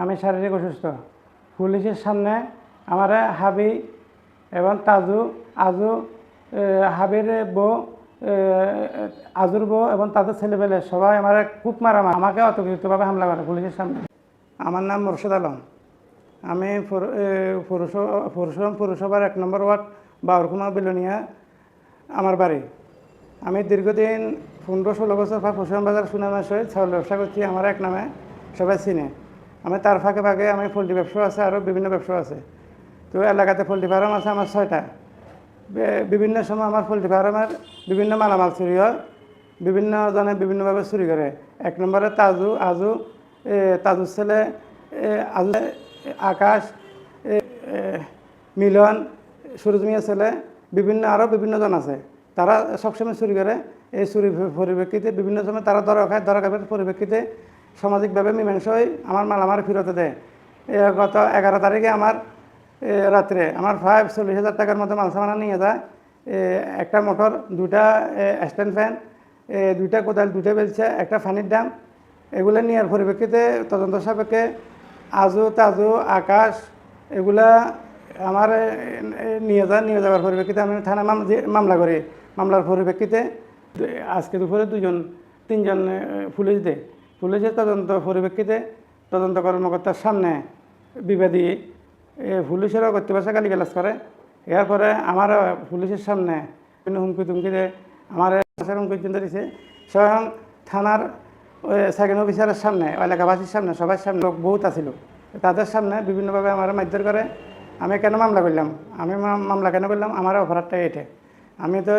আমি শারীরিক অসুস্থ। পুলিশের সামনে আমার হাবি এবং তাজু আজু হাবির বউ আজুর বউ এবং তাদের ছেলেপেলে সবাই আমার খুব মারামারি, আমাকে অতর্কিতভাবে হামলা করে পুলিশের সামনে। আমার নাম মোর্শেদ আলম। আমি পৌরসভার 1 নম্বর ওয়ার্ড বাউরকুমা বিলোনিয়া আমার বাড়ি। আমি দীর্ঘদিন 15-16 বছর পশ্চিম বাজার সুনামের সহিত চাউল ব্যবসা করছি। আমার এক নামে সবাই চিনে। আমি তার ফাঁকে ফাঁকে আমি পোলট্রি ব্যবসা আছে, আরও বিভিন্ন ব্যবসা আছে। তো এলাকাতে পোলট্রি ফার্ম আছে আমার 6টা। বিভিন্ন সময় আমার পোলট্রি ফার্মের বিভিন্ন মালামাল চুরি হয়, বিভিন্ন জনে বিভিন্নভাবে চুরি করে। 1 নম্বরে তাজুর ছেলে আজু, আকাশ, মিলন, সুরজ মিয়া ছেলে, আরও বিভিন্ন জন আছে। তারা সবসময় চুরি করে। এই চুরির পরিপ্রেক্ষিতে বিভিন্ন সময় তারা ধরা খায় পরিপ্রেক্ষিতে সামাজিকভাবে মীমাংসা হয়ে আমার মাল আমার ফেরত দেয়। গত 11 তারিখে আমার রাত্রে আমার প্রায় 40,000 টাকার মতো মাল সামানা নিয়ে যায়। একটা মোটর, 2টা স্ট্যান্ড ফ্যান, 2টা কোদাল, 2টা বেলচা, একটা ফানির ড্রাম, এগুলো নেওয়ার পরিপ্রেক্ষিতে তদন্ত সাপেক্ষে তাজু আকাশ এগুলা আমার নিয়ে যাওয়ার পরিপ্রেক্ষিতে আমি থানায় মামলা করি। মামলার পরিপ্রেক্ষিতে আজকে দুপুরে 3জন পুলিশের তদন্ত পরিপ্রেক্ষিতে তদন্ত কর্মকর্তার সামনে বিবাদী পুলিশেরও কর্তৃপক্ষ গালিগালাজ করে। এরপরে আমার পুলিশের সামনে হুমকি তুমকি দেয়, আমার হুমকি চিন্তা দিচ্ছে। স্বয়ং থানার সেকেন্ড অফিসারের সামনে, এলাকাবাসীর সামনে, সবার সামনে লোক বহুত আছিল, তাদের সামনে বিভিন্নভাবে আমার মারধর করে। আমি কেন মামলা করলাম, মামলা কেন করলাম, আমার অপরাধটা এটে। আমি তো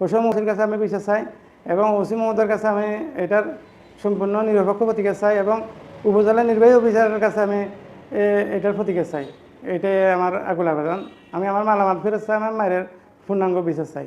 হোসেন মহসির কাছে আমি বিচার চাই এবং ওসি মহোদয়ের কাছে আমি এটার সম্পূর্ণ নিরপেক্ষ প্রতিকার চাই এবং উপজেলা নির্বাহী অফিসারের কাছে আমি এটার প্রতিকার চাই। এটাই আমার আকুল আবেদন। আমি আমার মালামাল ফেরত চাই, আমার মায়ের পূর্ণাঙ্গ বিচার চাই।